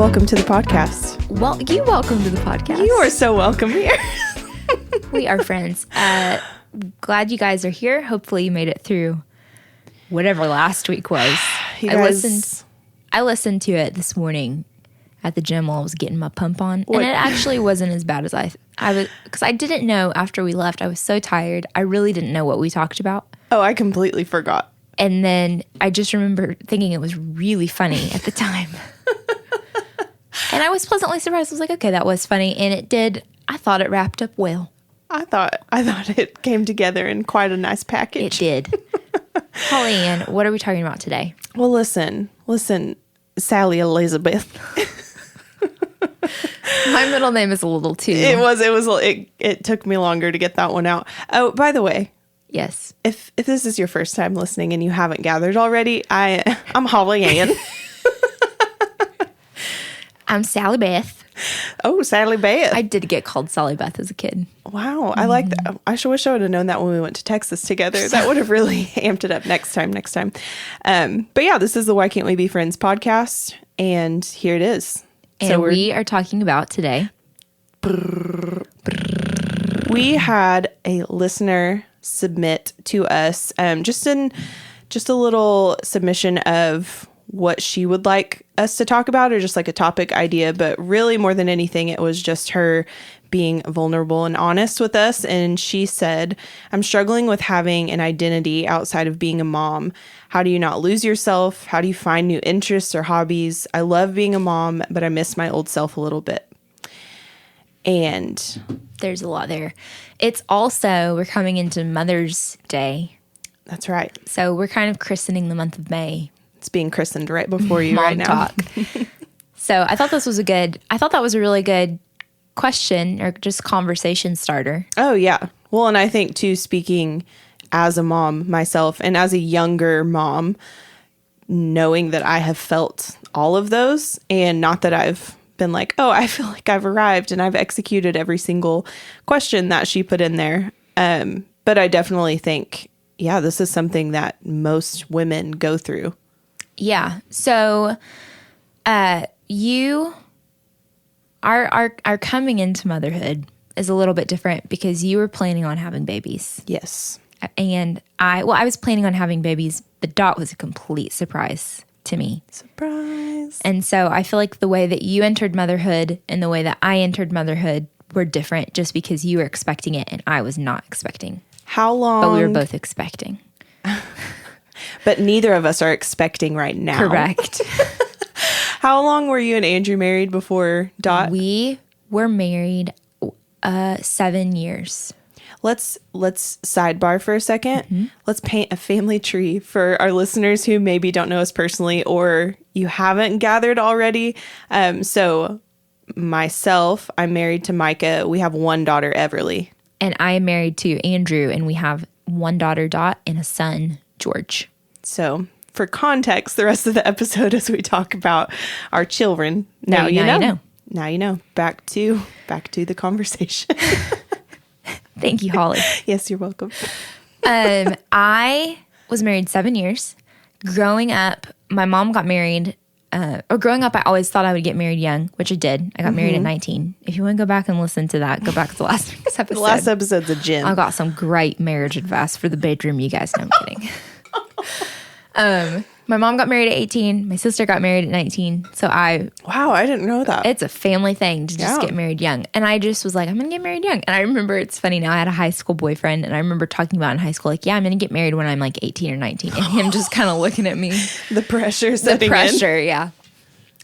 Welcome to the podcast. Well, you welcome to the podcast. You are so welcome here. We are friends. Glad you guys are here. Hopefully you made it through whatever last week was. I listened to it this morning at the gym while I was getting my pump on. What? And it actually wasn't as bad as I was, because I didn't know after we left. I was so tired. I really didn't know what we talked about. Oh, I completely forgot. And then I just remember thinking it was really funny at the time. And I was pleasantly surprised. I was like, okay, that was funny. And it did. I thought it wrapped up well. I thought it came together in quite a nice package. It did. Holly Ann, what are we talking about today? Well, listen, Sally Elizabeth. My middle name is a little too. It took me longer to get that one out. Oh, by the way, Yes. if this is your first time listening and you haven't gathered already, I'm Holly Ann. I'm Sally Beth. Oh, Sally Beth. I did get called Sally Beth as a kid. Wow, I like that. I wish I would have known that when we went to Texas together. That would have really amped it up next time. But yeah, this is the Why Can't We Be Friends podcast, and here it is. And we are talking about today. We had a listener submit to us just a little submission of what she would like us to talk about, or just like a topic idea. But really, more than anything, it was just her being vulnerable and honest with us. And she said, I'm struggling with having an identity outside of being a mom. How do you not lose yourself? How do you find new interests or hobbies? I love being a mom, but I miss my old self a little bit. And There's a lot there. It's also, we're coming into Mother's Day. that's right. So we're kind of christening the month of May. It's being christened right before you Mom right now. talk. So I thought that was a really good question, or just conversation starter. Oh, yeah. Well, and I think, too, speaking as a mom myself and as a younger mom, knowing that I have felt all of those, and not that I've been like, oh, I feel like I've arrived and I've executed every single question that she put in there. But I definitely think, yeah, this is something that most women go through. Yeah. So you are coming into motherhood is a little bit different, because you were planning on having babies. Yes. And I was planning on having babies, but Dot was a complete surprise to me. Surprise. And so I feel like the way that you entered motherhood and the way that I entered motherhood were different, just because you were expecting it and I was not expecting. How long? But we were both expecting. But neither of us are expecting right now. Correct. How long were you and Andrew married before Dot? We were married 7 years. Let's sidebar for a second. Mm-hmm. Let's paint a family tree for our listeners who maybe don't know us personally, or you haven't gathered already. So myself, I'm married to Micah. We have one daughter, Everly. And I am married to Andrew, and we have one daughter, Dot, and a son, George. So for context, the rest of the episode as we talk about our children. Now you know. Now you know. Back to the conversation. Thank you, Holly. Yes, you're welcome. I was married 7 years. Growing up, my mom got married. Growing up, I always thought I would get married young, which I did. I got married at 19. If you want to go back and listen to that, go back to the last week's episode. The last episode's a gem. I got some great marriage advice for the bedroom, you guys. No, I'm kidding. My mom got married at 18. My sister got married at 19. So Wow, I didn't know that. it's a family thing to just Yeah. get married young. And I just was like, I'm going to get married young. And I remember, it's funny now, I had a high school boyfriend, and I remember talking about in high school, like, yeah, I'm going to get married when I'm like 18 or 19. And him just kind of looking at me. The pressure setting in. Pressure, yeah.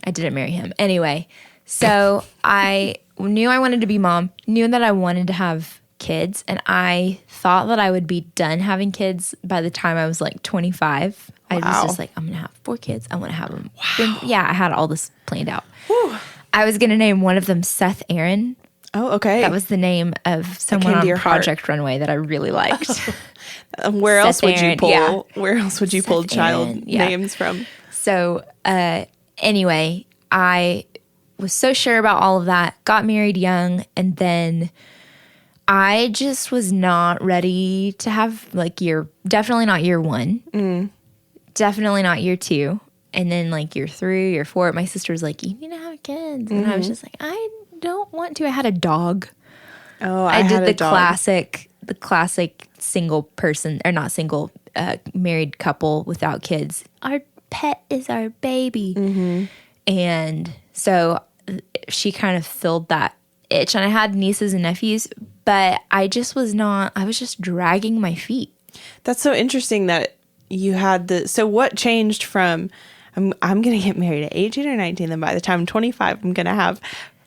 I didn't marry him. Anyway, so I knew I wanted to be mom, knew that I wanted to have kids, and I thought that I would be done having kids by the time I was like 25. I was just like, I'm going to have 4 kids. I want to have them. Wow. Yeah, I had all this planned out. Whew. I was going to name one of them Seth Aaron. Oh, okay. That was the name of someone came to on your Project Runway that I really liked. Where else would you Aaron, pull? yeah. Where else would you pull Seth child Aaron, yeah. names from? So anyway, I was so sure about all of that, got married young, and then I just was not ready to have definitely not year 1, definitely not year 2, and then like year 3 or 4, my sister was like, you need to have a kids. And I was just like, I don't want to. I had a dog. Oh, I had did a the dog. classic single person, or not single, married couple without kids. Our pet is our baby. And so she kind of filled that itch. And I had nieces and nephews, but I was just dragging my feet. That's so interesting that you had so what changed from, I'm going to get married at 18 or 19, then by the time I'm 25, I'm going to have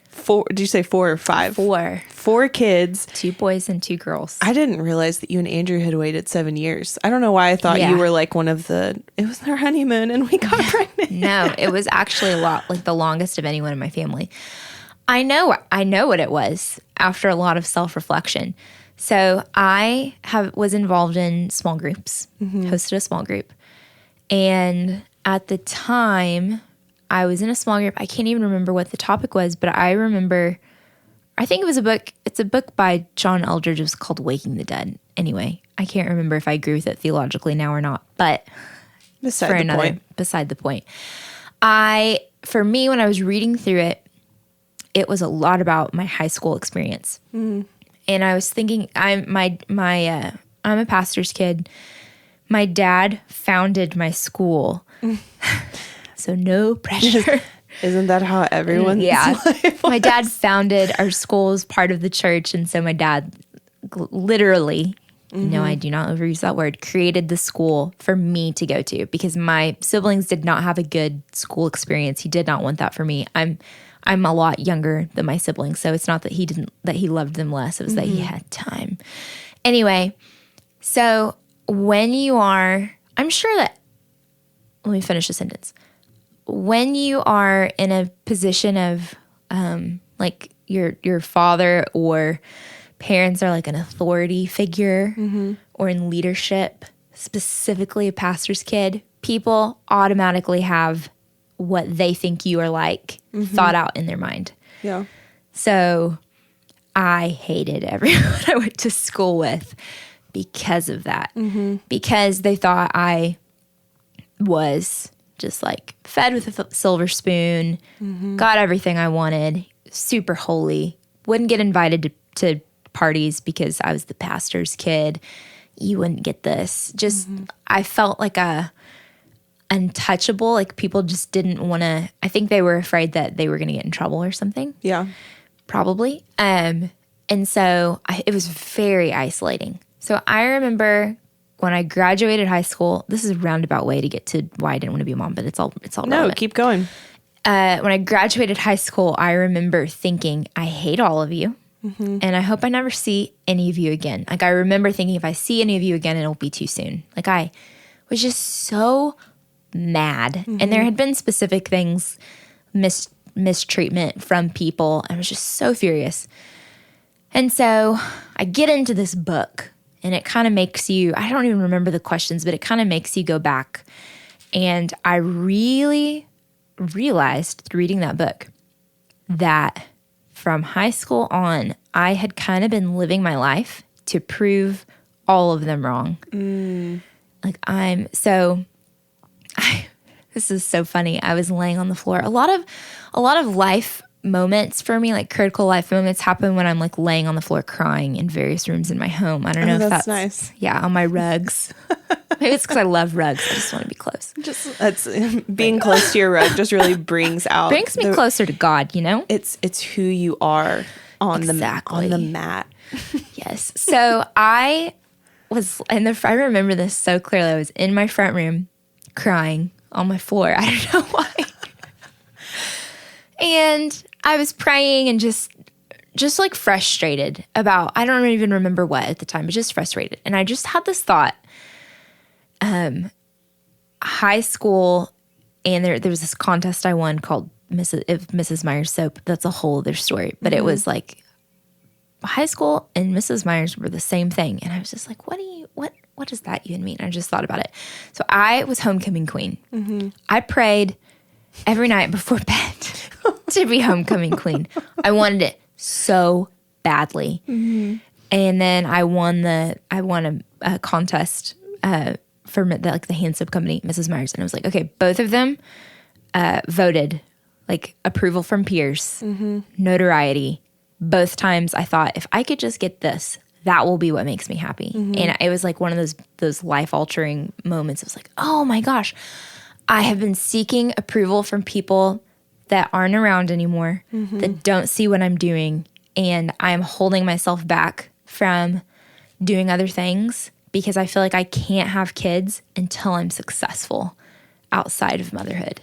four, did you say 4 or 5? 4. 4 kids. 2 boys and 2 girls. I didn't realize that you and Andrew had waited 7 years. I don't know why I thought you were like one of it was our honeymoon and we got pregnant. No, it was actually a lot, like the longest of anyone in my family. I know what it was after a lot of self-reflection. So I was involved in small groups, hosted a small group. And at the time I was in a small group, I can't even remember what the topic was, but I think it was a book. It's a book by John Eldredge. It was called Waking the Dead. Anyway, I can't remember if I agree with it theologically now or not, but beside the point. For me, when I was reading through it, it was a lot about my high school experience. And I was thinking, I'm a pastor's kid. My dad founded my school. So no pressure. Isn't that how everyone's life was? My dad founded our school as part of the church. And so my dad literally, no, I do not overuse that word, created the school for me to go to because my siblings did not have a good school experience. He did not want that for me. I'm a lot younger than my siblings, so it's not that he loved them less. It was that he had time. Anyway, so when you are, I'm sure that, let me finish the sentence. When you are in a position of like your father or parents are like an authority figure or in leadership, specifically a pastor's kid, people automatically have what they think you are like thought out in their mind. Yeah. So I hated everyone I went to school with because of that. Because they thought I was just like fed with a silver spoon, got everything I wanted, super holy, wouldn't get invited to parties because I was the pastor's kid. You wouldn't get this. Just, I felt like untouchable, like people just didn't want to, I think they were afraid that they were going to get in trouble or something. Yeah. Probably. And so it was very isolating. So I remember when I graduated high school, this is a roundabout way to get to why I didn't want to be a mom, but it's all No, relevant. keep going. When I graduated high school, I remember thinking, I hate all of you. And I hope I never see any of you again. Like I remember thinking if I see any of you again, it'll be too soon. Like I was just so mad. And there had been specific things, mistreatment from people. I was just so furious. And so I get into this book and it kind of makes you, I don't even remember the questions, but it kind of makes you go back. And I really realized through reading that book that from high school on, I had kind of been living my life to prove all of them wrong. Like this is so funny. I was laying on the floor. A lot of life moments for me, like critical life moments, happen when I'm like laying on the floor crying in various rooms in my home. I don't know if that's nice. Yeah, on my rugs. Maybe it's because I love rugs. I just want to be close. That's being close to your rug just really brings me closer to God. You know, it's who you are on the mat. Yes. So I remember this so clearly. I was in my front room crying on my floor. I don't know why. And I was praying and just like frustrated about, I don't even remember what at the time, but just frustrated. And I just had this thought, high school, and there was this contest I won called Mrs. Myers Soap. That's a whole other story. But it was like high school and Mrs. Myers were the same thing. And I was just like, what does that even mean? I just thought about it. So I was homecoming queen. I prayed every night before bed to be homecoming queen. I wanted it so badly. And then I won a contest for the hand soap company, Mrs. Myers. And I was like, okay, both of them voted like approval from peers, notoriety. Both times I thought, if I could just get this, that will be what makes me happy. And it was like one of those life-altering moments. It was like, oh my gosh, I have been seeking approval from people that aren't around anymore, that don't see what I'm doing. And I'm holding myself back from doing other things because I feel like I can't have kids until I'm successful outside of motherhood.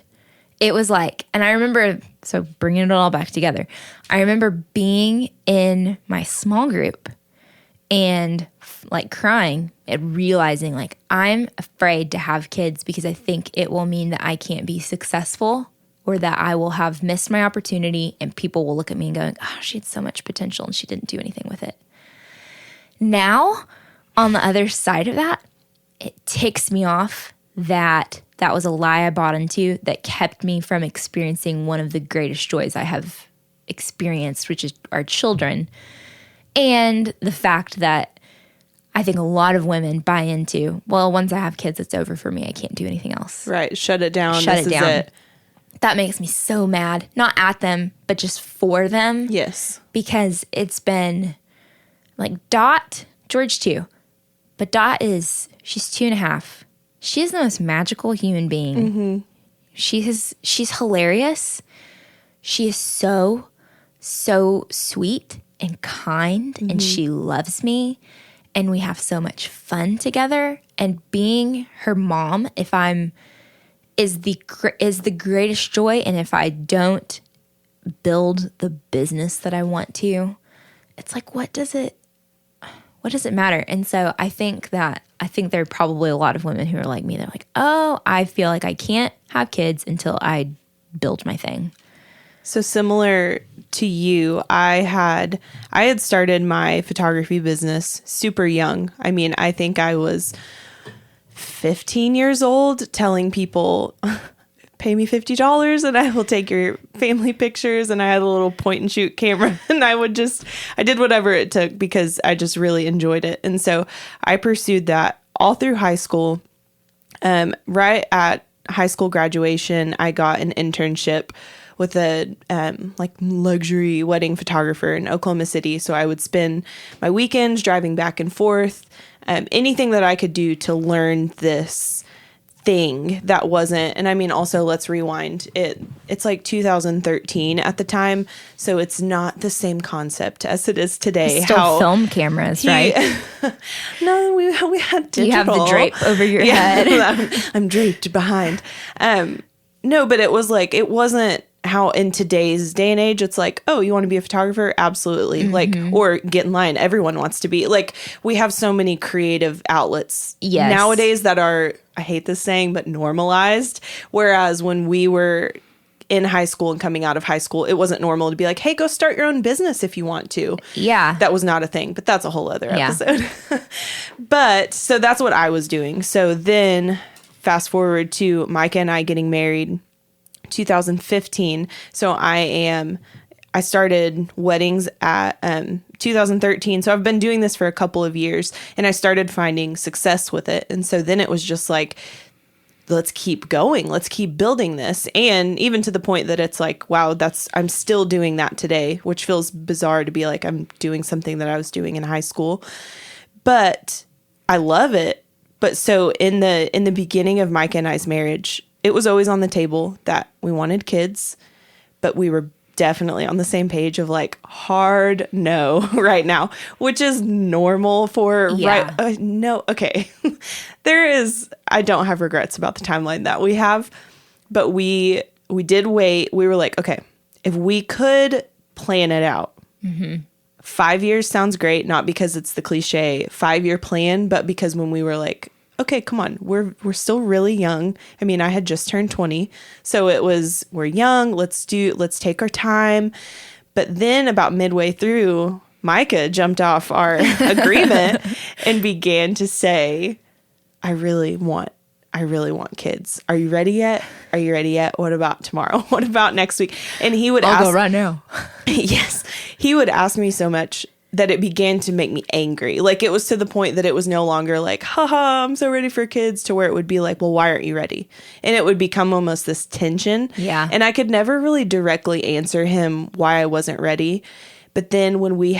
It was like, and I remember, so bringing it all back together, I remember being in my small group and like crying and realizing like I'm afraid to have kids because I think it will mean that I can't be successful or that I will have missed my opportunity and people will look at me and go, oh, she had so much potential and she didn't do anything with it. Now, on the other side of that, it ticks me off that that was a lie I bought into that kept me from experiencing one of the greatest joys I have experienced, which is our children. And the fact that I think a lot of women buy into, well, once I have kids, it's over for me. I can't do anything else. Right. Shut it down. Shut this it down. Is it. That makes me so mad. Not at them, but just for them. Yes. Because it's been like Dot, George too, but Dot she's 2.5. She is the most magical human being. She's hilarious. She is so sweet and kind, and she loves me, and we have so much fun together. And being her mom, is the greatest joy. And if I don't build the business that I want to, it's like, what does it matter? And so I think there are probably a lot of women who are like me. They're like, oh, I feel like I can't have kids until I build my thing. So similar to you, I had started my photography business super young. I mean, I think I was 15 years old telling people, pay me $50 and I will take your family pictures. And I had a little point and shoot camera and I did whatever it took because I just really enjoyed it. And so I pursued that all through high school. Right at high school graduation, I got an internship with a like luxury wedding photographer in Oklahoma City. So I would spend my weekends driving back and forth, anything that I could do to learn this thing that wasn't, and I mean, also let's rewind. It's like 2013 at the time, so it's not the same concept as it is today. It's still film cameras, right? No, we had digital. You have the drape over your head. I'm draped behind. No, but it was like, it wasn't how in today's day and age, it's like, oh, you want to be a photographer? Absolutely. Like, or get in line. Everyone wants to be. Like, we have so many creative outlets nowadays that are, I hate this saying, but normalized. Whereas when we were in high school and coming out of high school, it wasn't normal to be like, hey, go start your own business if you want to. Yeah. That was not a thing, but that's a whole other episode. But so that's what I was doing. So then fast forward to Micah and I getting married 2015. So I started weddings at 2013. So I've been doing this for a couple of years and I started finding success with it. And so then it was just like, let's keep going. Let's keep building this. And even to the point that it's like, wow, I'm still doing that today, which feels bizarre to be like, I'm doing something that I was doing in high school, but I love it. But so in the beginning of Micah and I's marriage, it was always on the table that we wanted kids, but we were definitely on the same page of like hard no right now, which is normal for no. Okay. I don't have regrets about the timeline that we have, but we did wait. We were like, okay, if we could plan it out, 5 years sounds great. Not because it's the cliche 5-year plan, but because when we were like, okay, come on, we're still really young. I mean, I had just turned 20. So it was, we're young, let's take our time. But then about midway through, Micah jumped off our agreement and began to say, I really want kids. Are you ready yet? Are you ready yet? What about tomorrow? What about next week? And he would I'll go right now. Yes. He would ask me so much that it began to make me angry. Like, it was to the point that it was no longer like, haha, I'm so ready for kids, to where it would be like, well, why aren't you ready? And it would become almost this tension. Yeah. And I could never really directly answer him why I wasn't ready. But then when we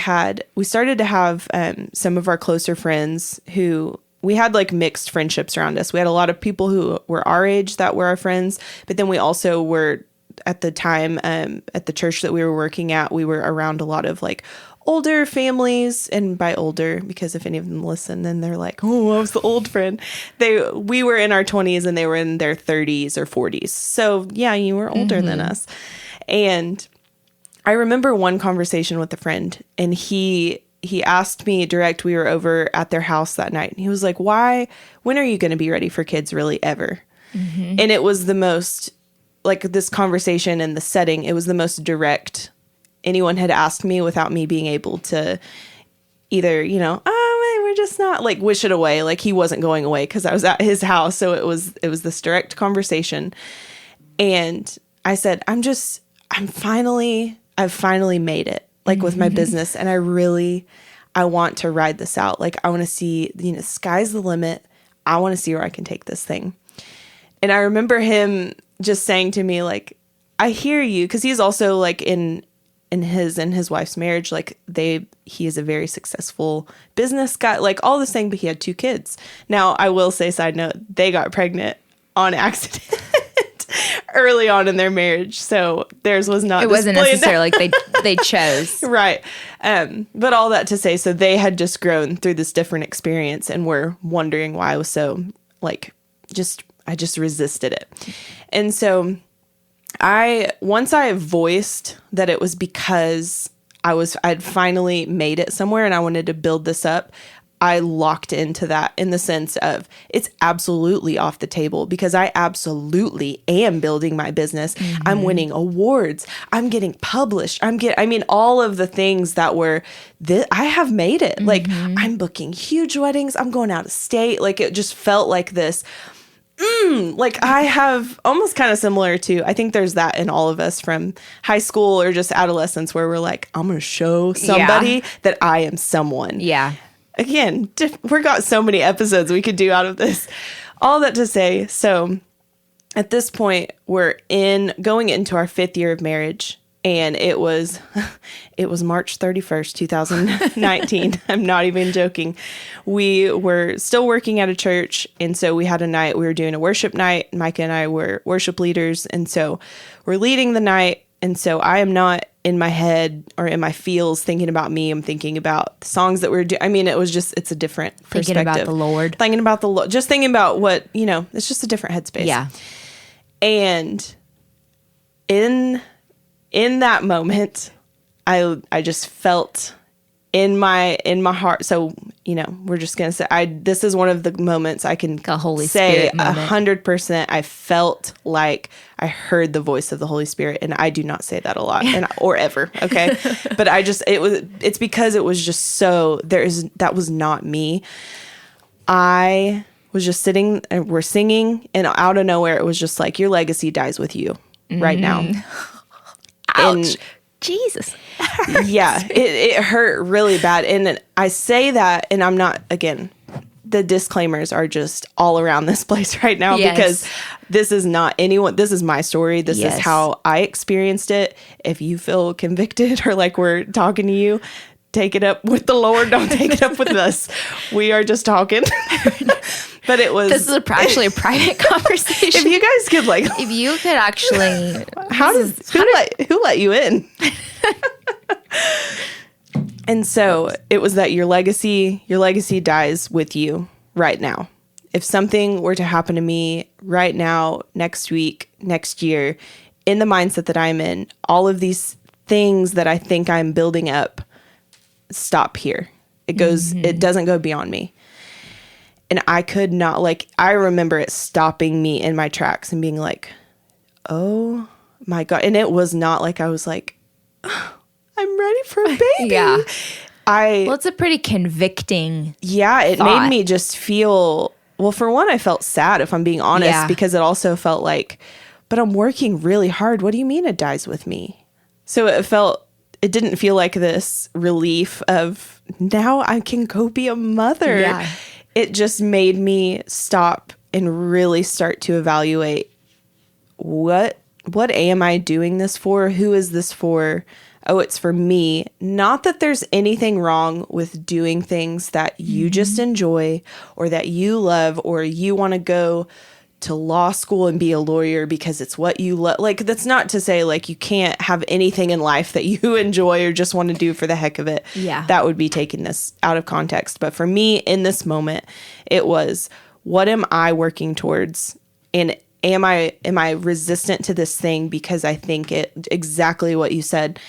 started to have some of our closer friends who, we had like mixed friendships around us. We had a lot of people who were our age that were our friends. But then we also were, at the time, at the church that we were working at, we were around a lot of like older families. And by older, because if any of them listen, then they're like, oh, I was the old friend. We were in our 20s and they were in their 30s or 40s. So yeah, you were older than us. And I remember one conversation with a friend, and he asked me direct, we were over at their house that night, and he was like, when are you going to be ready for kids really ever? And it was the most, like, this conversation and the setting, it was the most direct anyone had asked me without me being able to either, oh, we're just not, like, wish it away. Like, he wasn't going away because I was at his house. So it was this direct conversation. And I said, I've finally made it, like, with my business. And I want to ride this out. Like, I want to see, sky's the limit. I want to see where I can take this thing. And I remember him just saying to me, like, I hear you. Because he's also, like, in his and his wife's marriage, like, he is a very successful business guy, like, all this thing, but he had 2 kids. Now, I will say, side note, they got pregnant on accident early on in their marriage. So theirs was not, it wasn't necessarily like they chose. Right. But all that to say, so they had just grown through this different experience and were wondering why I was so, like, I just resisted it. And so once I voiced that it was because I'd finally made it somewhere and I wanted to build this up, I locked into that in the sense of it's absolutely off the table, because I absolutely am building my business. I'm winning awards. I'm getting published. All of the things that were I have made it. Like, I'm booking huge weddings. I'm going out of state. Like, it just felt like this. Like, I have almost kind of similar to, I think there's that in all of us from high school or just adolescence, where we're like, I'm going to show somebody that I am someone. Yeah. Again, we've got so many episodes we could do out of this. All that to say, so at this point, we're going into our 5th year of marriage, and it was March 31st, 2019. I'm not even joking. We were still working at a church, and so we had a night. We were doing a worship night. Micah and I were worship leaders, and so we're leading the night. And so I am not in my head or in my feels thinking about me. I'm thinking about the songs that we're doing. I mean, it's a different perspective. Thinking about the Lord. Thinking about the Lord. Just thinking about what, it's just a different headspace. Yeah. And in that moment, I just felt in my heart. So, we're just going to say, this is one of the moments I can say 100%. I felt like I heard the voice of the Holy Spirit, and I do not say that a lot or ever. Okay. But it's because it was just so, that was not me. I was just sitting and we're singing, and out of nowhere, it was just like, your legacy dies with you right now. Ouch. And Jesus. Yeah, it hurt really bad. And I say that, and I'm not, again, the disclaimers are just all around this place right now, because this is not anyone, this is my story. This is how I experienced it. If you feel convicted or like we're talking to you, take it up with the Lord. Don't take it up with us. We are just talking. But this is actually a private conversation. If you guys could if you could actually, who let you in? And so it was that your legacy dies with you right now. If something were to happen to me right now, next week, next year, in the mindset that I'm in, all of these things that I think I'm building up stop here. It doesn't go beyond me. And I could not, I remember it stopping me in my tracks and being like, oh my God. And it was not like I was like, oh, I'm ready for a baby. Yeah. It's a pretty convicting it thought. Made me just feel, well, for one, I felt sad, if I'm being honest, because it also felt like, but I'm working really hard. What do you mean it dies with me? So it felt it didn't feel like this relief of now I can go be a mother. Yeah. It just made me stop and really start to evaluate what am I doing this for? Who is this for? Oh, it's for me. Not that there's anything wrong with doing things that you just enjoy or that you love, or you want to go to law school and be a lawyer because it's what you love. Like, that's not to say like you can't have anything in life that you enjoy or just want to do for the heck of it. Yeah. That would be taking this out of context. But for me in this moment, it was, what am I working towards? And am I resistant to this thing because I think it, exactly what you said,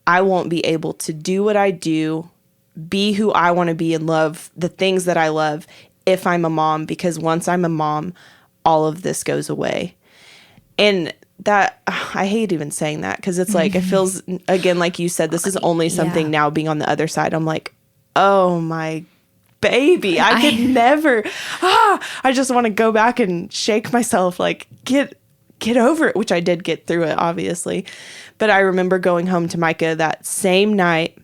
I won't be able to do what I do, be who I want to be, and love the things that I love if I'm a mom, because once I'm a mom, all of this goes away. And that, I hate even saying that, because it's like, it feels, again, like you said, this is only something now being on the other side. I'm like, oh my baby, I could never, I just want to go back and shake myself, like, get over it, which I did get through it, obviously. But I remember going home to Micah that same night,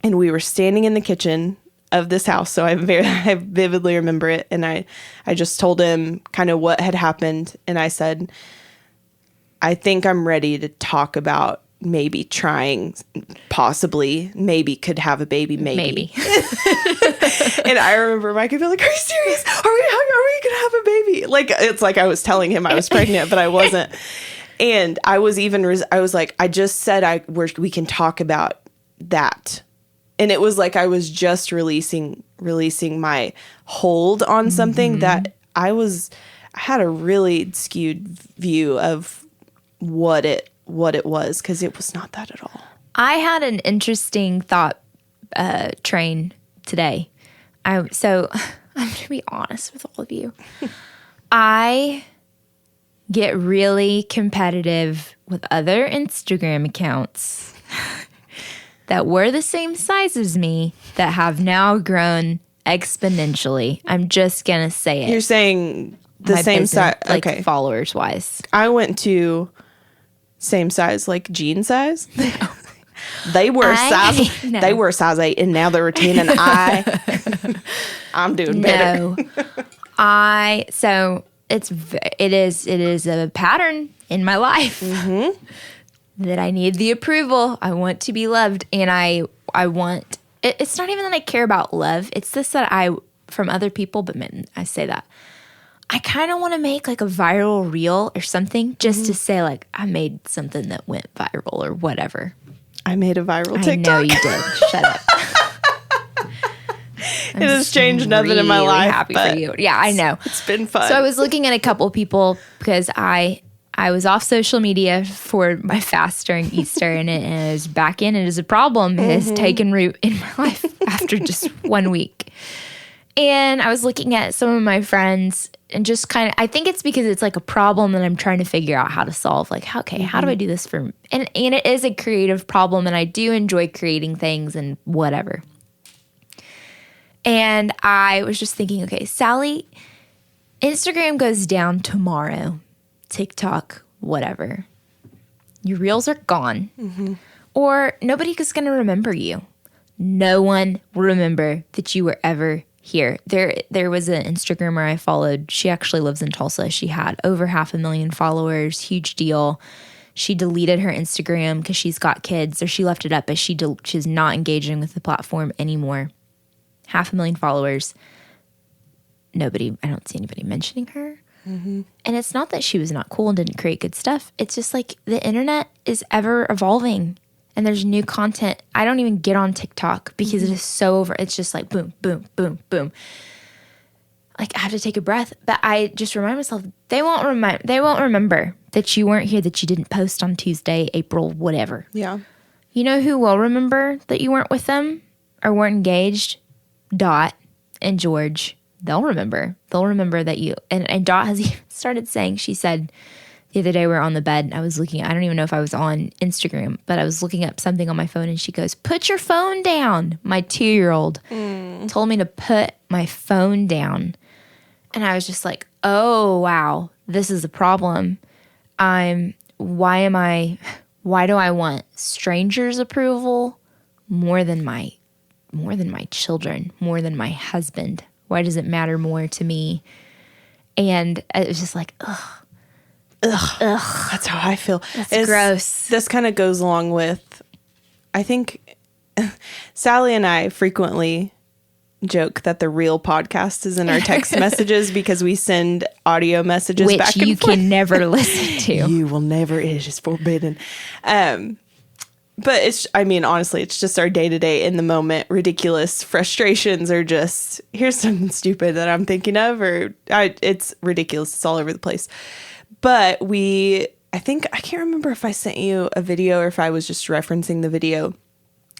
and we were standing in the kitchen of this house. So I vividly remember it. And I just told him kind of what had happened. And I said, I think I'm ready to talk about maybe trying, possibly, maybe could have a baby, maybe. And I remember Micah being like, are you serious? Are we going to have a baby? Like, it's like I was telling him I was pregnant, but I wasn't. And I was like, I just said we can talk about that. And it was like I was just releasing my hold on something that I had a really skewed view of what it was, because it was not that at all. I had an interesting thought train today. So I'm going to be honest with all of you. I get really competitive with other Instagram accounts that were the same size as me that have now grown exponentially. I'm just going to say it. You're saying the My same business, size? like okay. followers wise. I went to same size, like jean size. They were They were size 8, and now they're 10, and I'm doing better. No. So it is a pattern in my life that I need the approval. I want to be loved, and I want. It's not even that I care about love. It's this that from other people, but I say that. I kind of want to make like a viral reel or something just to say like I made something that went viral or whatever. I made a viral TikTok. I know you did. Shut up. It has changed nothing in my life. Happy for you. Yeah, I know. It's been fun. So I was looking at a couple people because I was off social media for my fast during Easter, and it is back in. It is a problem. It has taken root in my life after just 1 week. And I was looking at some of my friends and just kind of, I think it's because it's like a problem that I'm trying to figure out how to solve. Like, how do I do this and it is a creative problem, and I do enjoy creating things and whatever. And I was just thinking, okay, Sallie, Instagram goes down tomorrow. TikTok, whatever. Your reels are gone. Or nobody is going to remember you. No one will remember that you were ever here. There was an Instagrammer I followed. She actually lives in Tulsa. She had over 500,000 followers. Huge deal. She deleted her Instagram because she's got kids, or she left it up, but she's not engaging with the platform anymore. 500,000 followers. I don't see anybody mentioning her. And it's not that she was not cool and didn't create good stuff. It's just like the internet is ever evolving, and there's new content. I don't even get on TikTok because it is so over. It's just like boom, boom, boom, boom. Like I have to take a breath, but I just remind myself they won't remember that you weren't here, that you didn't post on Tuesday, April, whatever. Yeah. You know who will remember that you weren't with them or weren't engaged? Dot and George. They'll remember. They'll remember that you, and Dot has even started saying, she said the other day we were on the bed and I was looking at, I don't even know if I was on Instagram, but I was looking up something on my phone and she goes, put your phone down. My 2-year-old told me to put my phone down. And I was just like, oh, wow, this is a problem. Why am I Why do I want strangers' approval more than my children, more than my husband? Why does it matter more to me? And it was just like, ugh. That's how I feel. It's gross. This kind of goes along with, I think, Sally and I frequently joke that the real podcast is in our text messages because we send audio messages which back and you forth. can never listen to. You will never. It is forbidden. But it's, I mean, honestly, it's just our day-to-day in the moment ridiculous frustrations, or just, here's something stupid that I'm thinking of, or it's ridiculous. It's all over the place. But I can't remember if I sent you a video or if I was just referencing the video.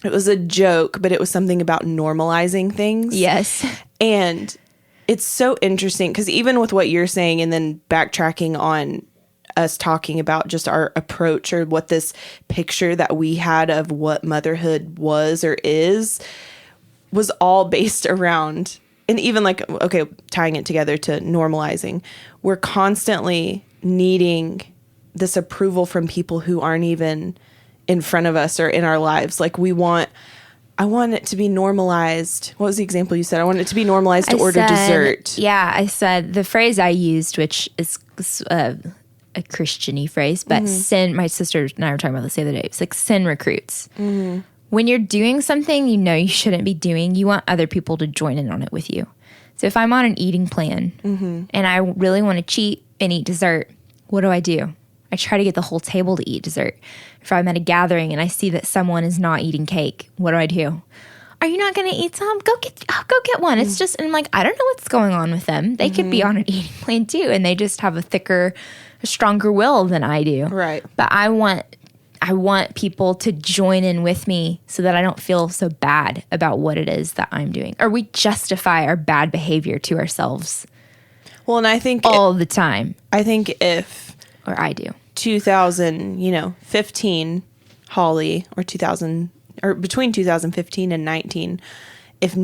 It was a joke, but it was something about normalizing things. Yes. And it's so interesting because even with what you're saying and then backtracking on us talking about just our approach or what this picture that we had of what motherhood was or was all based around, and even like, okay, tying it together to normalizing, we're constantly needing this approval from people who aren't even in front of us or in our lives. Like I want it to be normalized. What was the example you said? I want it to be normalized to order dessert. Yeah, I said the phrase I used, which is a Christian-y phrase, but sin, my sister and I were talking about this the other day. It's like sin recruits. Mm-hmm. When you're doing something you know you shouldn't be doing, you want other people to join in on it with you. So if I'm on an eating plan and I really want to cheat and eat dessert, what do? I try to get the whole table to eat dessert. If I'm at a gathering and I see that someone is not eating cake, what do? Are you not going to eat some? Go get one. It's just, and I'm like, I don't know what's going on with them. They could be on an eating plan too, and they just have a stronger will than I do. Right. But I want people to join in with me so that I don't feel so bad about what it is that I'm doing. Or we justify our bad behavior to ourselves. Well, and I think all the time. I think or I do. 2015 Holly, or between 2015 and 19, if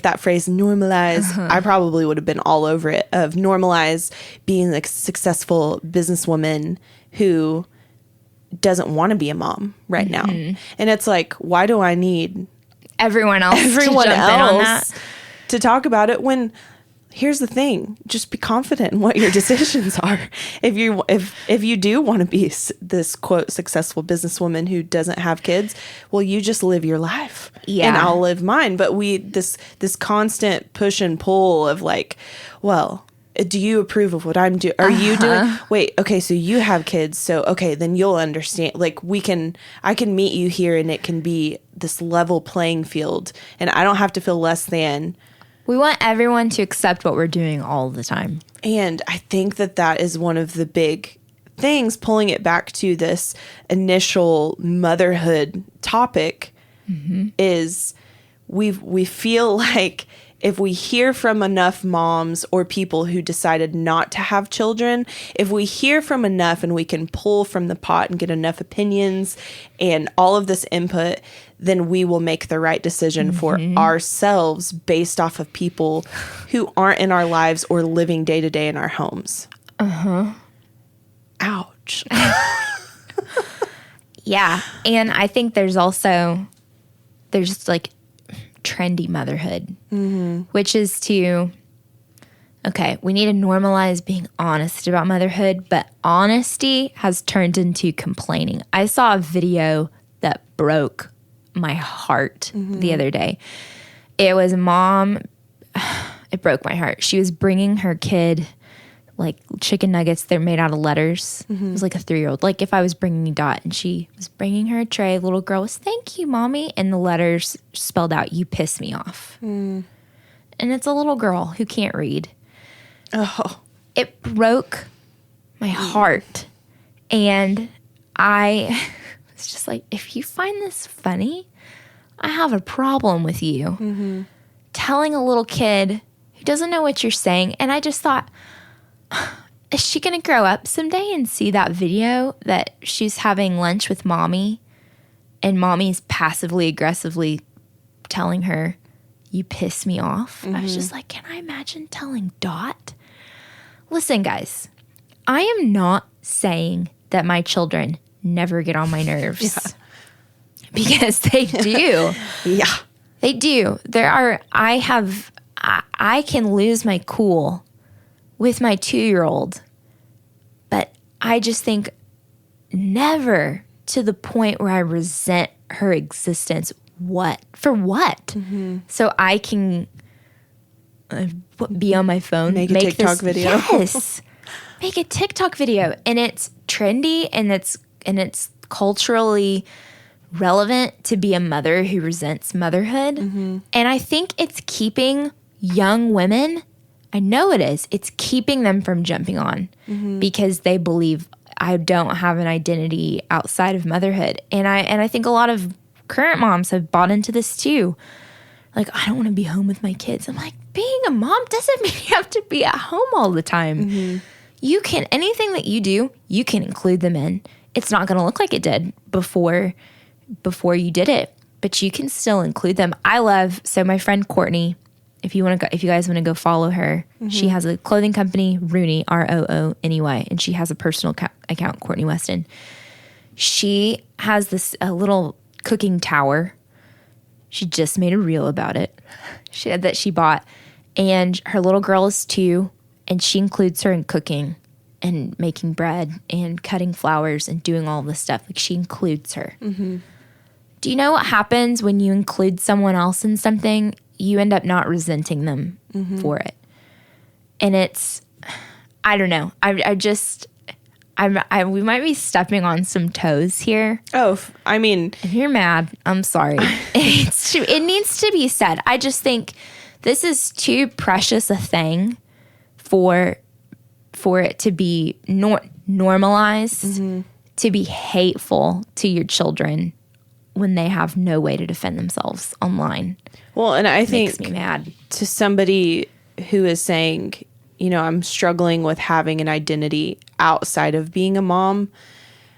that phrase normalize, I probably would have been all over it, of normalize being a successful businesswoman who doesn't want to be a mom right now. And it's like, why do I need everyone else to jump in on that? To talk about it, when here's the thing, just be confident in what your decisions are. If you do want to be this quote successful businesswoman who doesn't have kids, well, you just live your life, and I'll live mine. But this constant push and pull of like, well, do you approve of what I'm doing? Are you doing? Wait, okay, so you have kids, so okay, then you'll understand. Like I can meet you here, and it can be this level playing field, and I don't have to feel less than. We want everyone to accept what we're doing all the time. And I think that is one of the big things, pulling it back to this initial motherhood topic, is we feel like if we hear from enough moms or people who decided not to have children, if we hear from enough and we can pull from the pot and get enough opinions and all of this input, then we will make the right decision for ourselves based off of people who aren't in our lives or living day to day in our homes. Ouch. Yeah. And I think there's like trendy motherhood, which is we need to normalize being honest about motherhood, but honesty has turned into complaining. I saw a video that broke my heart the other day. It was a mom. It broke my heart. She was bringing her kid like chicken nuggets. They're made out of letters. It was like a 3-year-old. Like if I was bringing Dot and she was bringing her a tray, little girl was, "Thank you, Mommy." And the letters spelled out, "You piss me off." And it's a little girl who can't read. Oh. It broke my heart. And I was just like, if you find this funny, I have a problem with you. Telling a little kid who doesn't know what you're saying. And I just thought, is she going to grow up someday and see that video that she's having lunch with Mommy and Mommy's passively aggressively telling her, "You piss me off"? I was just like, can I imagine telling Dot? Listen, guys, I am not saying that my children never get on my nerves. Because they do. Yeah. They do. I can lose my cool with my 2-year-old, but I just think never to the point where I resent her existence. For what? Mm-hmm. So I can be on my phone, make a TikTok video. Yes, make a TikTok video, and it's trendy and it's culturally relevant to be a mother who resents motherhood. Mm-hmm. And I think it's keeping young women. I know it is. It's keeping them from jumping on because they believe I don't have an identity outside of motherhood. And I think a lot of current moms have bought into this too. Like, I don't want to be home with my kids. I'm like, being a mom doesn't mean you have to be at home all the time. Mm-hmm. You can, anything that you do, you can include them in. It's not going to look like it did before you did it, but you can still include them. So my friend Courtney, if you guys want to go follow her, she has a clothing company, Rooney, Rooney, and she has a personal account, Courtney Weston. She has a little cooking tower. She just made a reel about it. That she bought, and her little girl is 2, and she includes her in cooking and making bread and cutting flowers and doing all this stuff. Like, she includes her. Mm-hmm. Do you know what happens when you include someone else in something? You end up not resenting them for it. And it's, I don't know. We might be stepping on some toes here. Oh, I mean. If you're mad, I'm sorry. It needs to be said. I just think this is too precious a thing for it to be normalized, to be hateful to your children when they have no way to defend themselves online. Well, and I think makes me mad. To somebody who is saying, I'm struggling with having an identity outside of being a mom,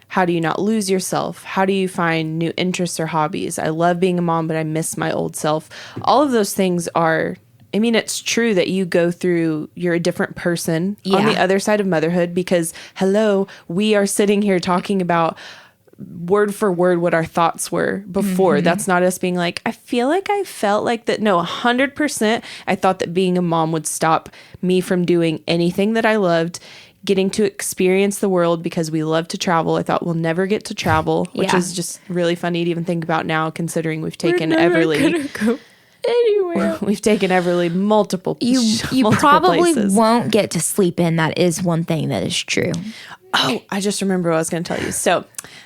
how do you not lose yourself? How do you find new interests or hobbies? I love being a mom, but I miss my old self. All of those things are, it's true that you go through, you're a different person on the other side of motherhood because, hello, we are sitting here talking about word for word what our thoughts were before. That's not us being like, I feel like I felt like that. No, 100%. I thought that being a mom would stop me from doing anything that I loved, getting to experience the world because we love to travel. I thought we'll never get to travel, which is just really funny to even think about now, considering we've taken Everly. Anywhere. We've taken Everly multiple You probably places. Won't get to sleep in. That is one thing that is true. Oh, I just remember what I was going to tell you. So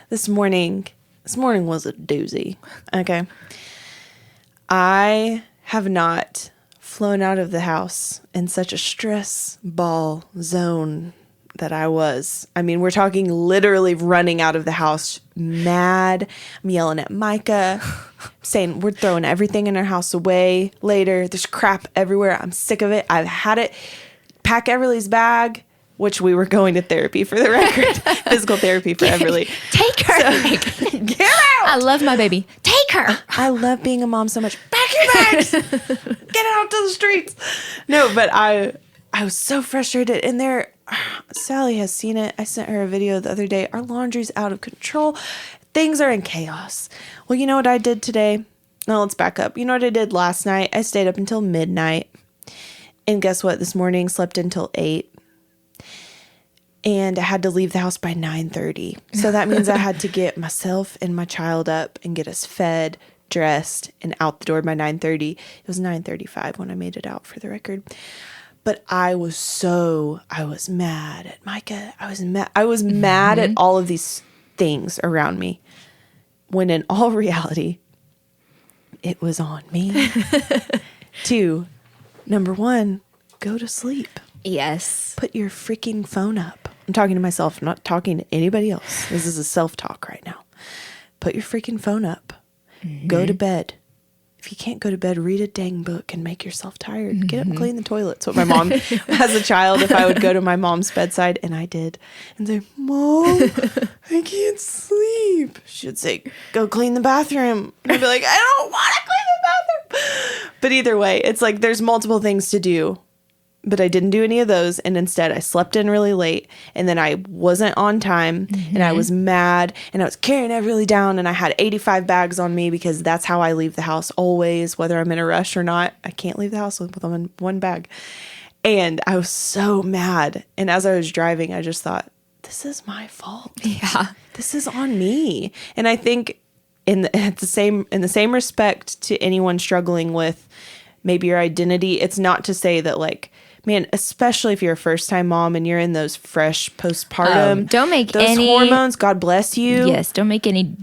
this morning was a doozy. Okay. I have not flown out of the house in such a stress ball zone that I was. We're talking literally running out of the house mad. I'm yelling at Micah, saying we're throwing everything in our house away later. There's crap everywhere. I'm sick of it. I've had it. Pack Everly's bag, which we were going to therapy for the record. Physical therapy for Everly. Take her. So, get out. I love my baby. Take her. I love being a mom so much. Pack your bags. Get out to the streets. No, but I was so frustrated. And there, Sally has seen it. I sent her a video the other day. Our laundry's out of control. Things are in chaos. Well, you know what I did today? No, let's back up. You know what I did last night? I stayed up until midnight. And guess what? This morning, slept until 8. And I had to leave the house by 9:30. So that means I had to get myself and my child up and get us fed, dressed, and out the door by 9:30. It was 9:35 when I made it out, for the record. But I was mad at Micah. I was mad at all of these things around me. When in all reality, it was on me. 2, number 1, go to sleep. Yes. Put your freaking phone up. I'm talking to myself. I'm not talking to anybody else. This is a self-talk right now. Put your freaking phone up. Go to bed. If you can't go to bed, read a dang book and make yourself tired. Get up and clean the toilet. That's what my mom, as a child, if I would go to my mom's bedside, and I did, and say, Mom, I can't sleep. She'd say, go clean the bathroom. And I'd be like, I don't want to clean the bathroom. But either way, it's like there's multiple things to do but I didn't do any of those. And instead I slept in really late, and then I wasn't on time, and I was mad, and I was carrying everybody down, and I had 85 bags on me because that's how I leave the house always, whether I'm in a rush or not. I can't leave the house with one bag. And I was so mad. And as I was driving, I just thought, this is my fault. Yeah. This is on me. And I think in the same respect to anyone struggling with maybe your identity, it's not to say that, like, man, especially if you're a first-time mom and you're in those fresh postpartum, don't make those any hormones. God bless you. Yes, don't make any,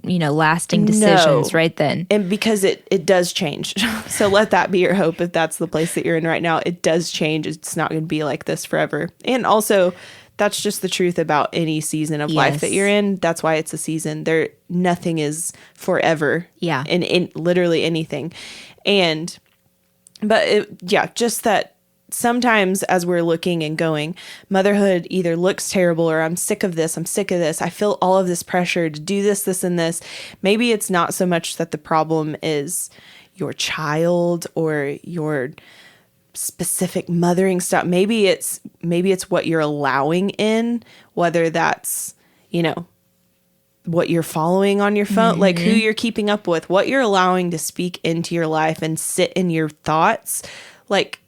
lasting decisions right then. And because it does change. So let that be your hope if that's the place that you're in right now. It does change. It's not going to be like this forever. And also, that's just the truth about any season of life that you're in. That's why it's a season. Nothing is forever. Yeah. In literally anything. Just that sometimes as we're looking and going, motherhood either looks terrible or I'm sick of this. I feel all of this pressure to do this, this, and this. Maybe it's not so much that the problem is your child or your specific mothering stuff. Maybe it's what you're allowing in, whether that's, what you're following on your phone, like who you're keeping up with, what you're allowing to speak into your life and sit in your thoughts. Like,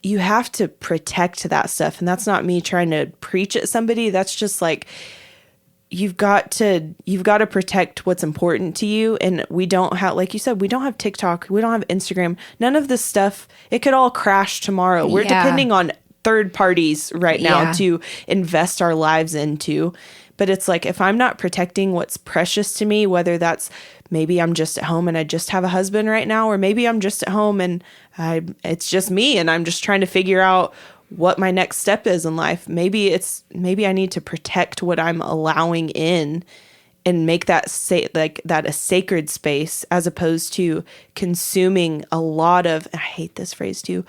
you have to protect that stuff. And that's not me trying to preach at somebody. That's just like, you've got to protect what's important to you. And we don't have, like you said, we don't have TikTok. We don't have Instagram. None of this stuff. It could all crash tomorrow. We're depending on third parties right now to invest our lives into. But it's like, if I'm not protecting what's precious to me, whether that's maybe I'm just at home and I just have a husband right now, or maybe I'm just at home and it's just me and I'm just trying to figure out what my next step is in life. Maybe I need to protect what I'm allowing in and make that a sacred space, as opposed to consuming a lot of, I hate this phrase too,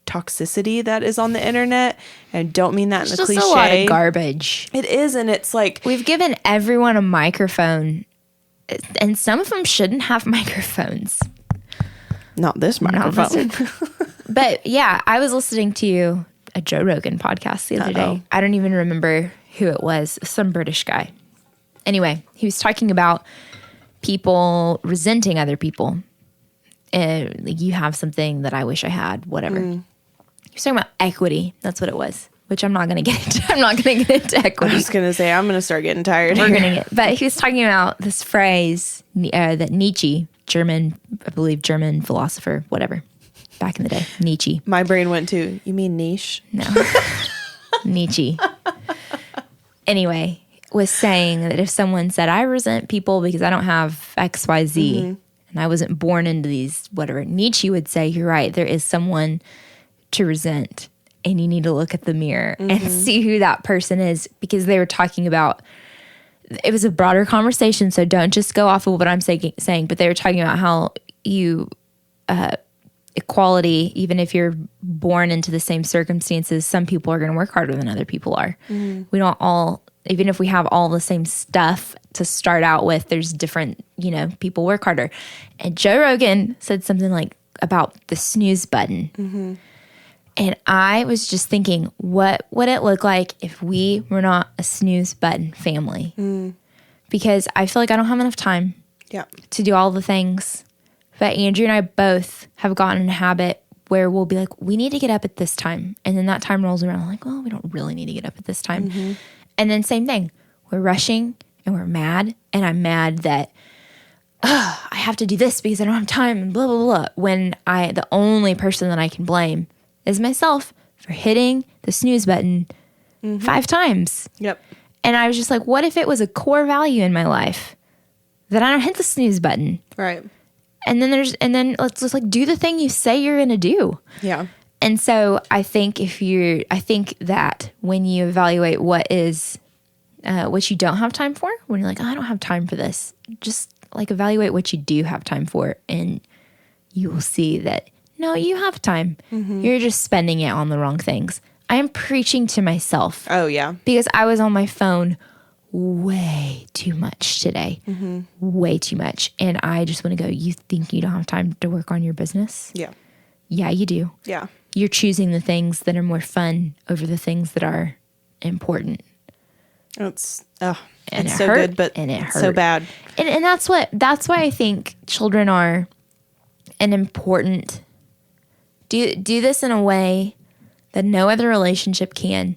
toxicity that is on the internet. And don't mean that in the cliche. It's just a lot of garbage. It is, and it's like, we've given everyone a microphone, and some of them shouldn't have microphones. Not this microphone. But yeah, I was listening to a Joe Rogan podcast the other day. I don't even remember who it was. Some British guy. Anyway, he was talking about people resenting other people. Like, you have something that I wish I had, whatever. He was talking about equity. That's what it was, which I'm not going to get into. I'm not going to get into equity. I was going to say, I'm going to start getting tired. But he was talking about this phrase that Nietzsche, German philosopher, whatever, back in the day, Nietzsche. My brain went to, you mean niche? No. Nietzsche. Anyway, was saying that if someone said, I resent people because I don't have X, Y, Z, and I wasn't born into these, whatever, Nietzsche would say, you're right, there is someone to resent, and you need to look at the mirror and see who that person is, because they were talking about, it was a broader conversation, so don't just go off of what I'm saying, but they were talking about how equality, even if you're born into the same circumstances, some people are going to work harder than other people are. We don't all, even if we have all the same stuff to start out with, there's different, people work harder. And Joe Rogan said something like about the snooze button. And I was just thinking, what would it look like if we were not a snooze button family? Because I feel like I don't have enough time to do all the things. But Andrew and I both have gotten in a habit where we'll be like, we need to get up at this time. And then that time rolls around. I'm like, well, we don't really need to get up at this time. And then same thing. We're rushing and we're mad. And I'm mad that I have to do this because I don't have time and blah, blah, blah. When the only person that I can blame is myself for hitting the snooze button 5 times. Yep. And I was just like, what if it was a core value in my life that I don't hit the snooze button? Right. And then let's just like do the thing you say you're going to do. Yeah. And so I think that when you evaluate what you don't have time for, when you're like, oh, I don't have time for this, just like evaluate what you do have time for, and you will see that, no, you have time. You're just spending it on the wrong things. I am preaching to myself. Oh, yeah. Because I was on my phone way too much today. Way too much. And I just want to go, you think you don't have time to work on your business? Yeah. Yeah, you do. Yeah. you're choosing the things that are more fun over the things that are important. It's And so hurt, good, but and it it's hurt. so bad. And that's why I think children are an important, do this in a way that no other relationship can.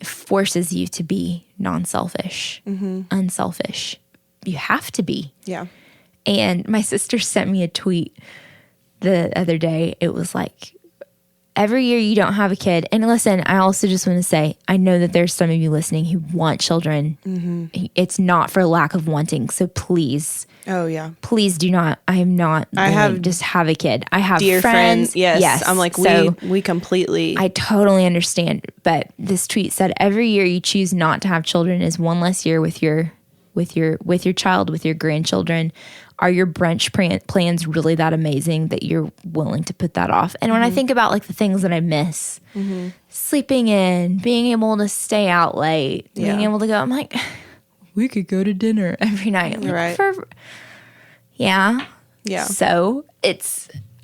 It forces you to be non-selfish, unselfish. You have to be. Yeah. And my sister sent me a tweet the other day. It was like, every year you don't have a kid. And listen, I also just want to say, I know that there's some of you listening who want children. It's not for lack of wanting. So please. Oh, yeah. Please do not. I am not. Just have a kid. I have dear friends. Yes. I'm like, so we completely. I totally understand. But this tweet said, every year you choose not to have children is one less year with your child, with your grandchildren. Are your brunch plans really that amazing that you're willing to put that off? And when I think about like the things that I miss, sleeping in, being able to stay out late, being able to go, I'm like, we could go to dinner every night. I'm like, right. Yeah. So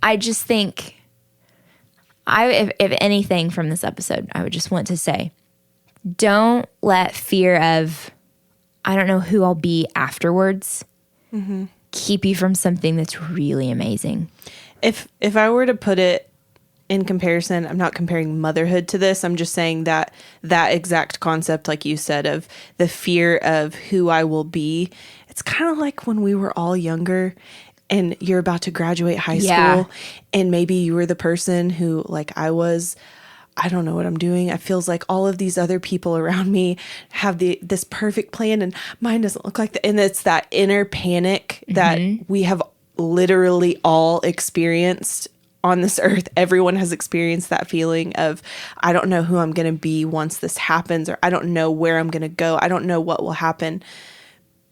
I just think, if anything from this episode, I would just want to say, don't let fear of, I don't know who I'll be afterwards, keep you from something that's really amazing. If I were to put it in comparison, I'm not comparing motherhood to this. I'm just saying that exact concept, like you said, of the fear of who I will be. It's kind of like when we were all younger and you're about to graduate high school and maybe you were the person who, like I was, I don't know what I'm doing. It feels like all of these other people around me have this perfect plan and mine doesn't look like that. And it's that inner panic that we have literally all experienced on this earth. Everyone has experienced that feeling of, I don't know who I'm going to be once this happens, or I don't know where I'm going to go. I don't know what will happen.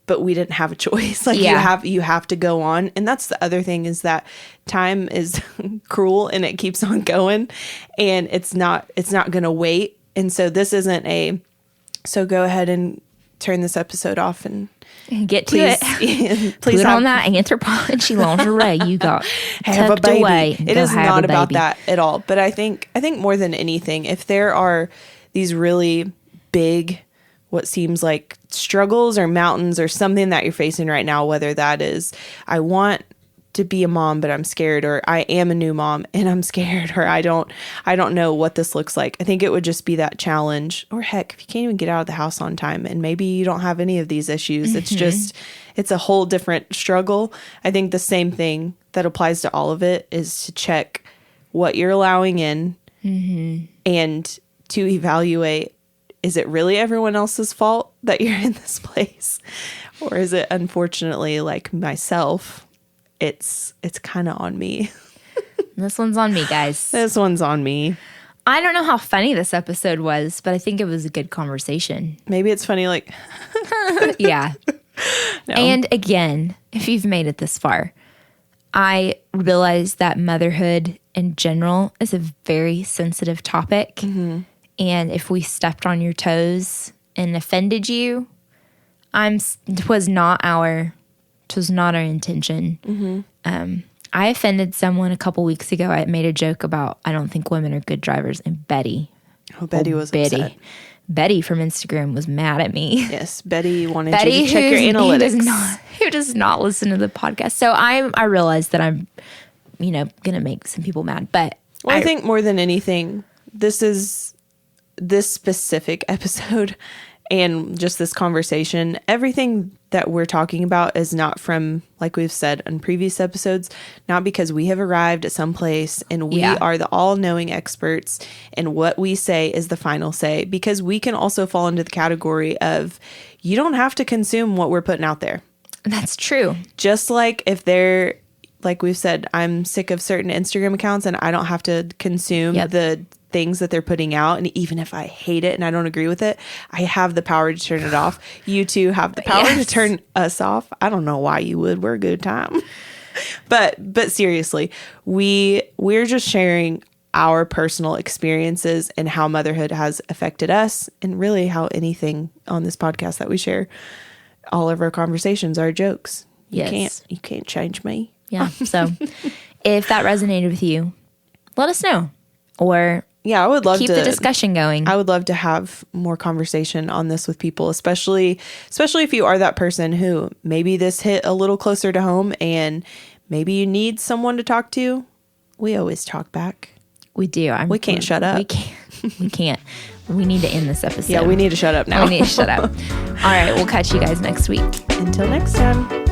But we didn't have a choice. Like you have to go on. And that's the other thing, is that time is cruel and it keeps on going and it's not going to wait. And so this isn't so go ahead and turn this episode off and get to it. Please put on that Anthropology lingerie you got have a tucked baby. away. It is not about that at all. But I think more than anything, if there are these really big, what seems like struggles or mountains or something that you're facing right now, whether that is, I want to be a mom, but I'm scared, or I am a new mom and I'm scared, or I don't know what this looks like. I think it would just be that challenge, or heck, if you can't even get out of the house on time and maybe you don't have any of these issues, it's a whole different struggle. I think the same thing that applies to all of it is to check what you're allowing in and to evaluate, is it really everyone else's fault that you're in this place? Or is it, unfortunately, like myself, it's kind of on me. This one's on me, guys. This one's on me. I don't know how funny this episode was, but I think it was a good conversation. Maybe it's funny, like... Yeah. No. And again, if you've made it this far, I realize that motherhood in general is a very sensitive topic. And if we stepped on your toes and offended you, it was not our intention. I offended someone a couple weeks ago. I made a joke about, I don't think women are good drivers, and Betty. Oh, Betty was upset. Betty from Instagram was mad at me. Yes, Betty wanted you to check your analytics. Who does not listen to the podcast. So I realized that I'm, going to make some people mad. But I think more than anything, this specific episode and just this conversation, everything that we're talking about is not from, like we've said in previous episodes, not because we have arrived at some place and we are the all-knowing experts and what we say is the final say, because we can also fall into the category of, you don't have to consume what we're putting out there. That's true. Just like if they're, like we've said, I'm sick of certain Instagram accounts and I don't have to consume the things that they're putting out. And even if I hate it and I don't agree with it, I have the power to turn it off. You too have the power to turn us off. I don't know why you would. We're a good time. But seriously, we're just sharing our personal experiences and how motherhood has affected us, and really how anything on this podcast that we share, all of our conversations are jokes. You can't change me. Yeah. So if that resonated with you, let us know. or I would love keep to the discussion going. I would love to have more conversation on this with people, especially if you are that person who maybe this hit a little closer to home and maybe you need someone to talk to. We always talk back. We do. We can't shut up. We can't. We need to end this episode. Yeah, we need to shut up now. We need to shut up. All right, we'll catch you guys next week. Until next time.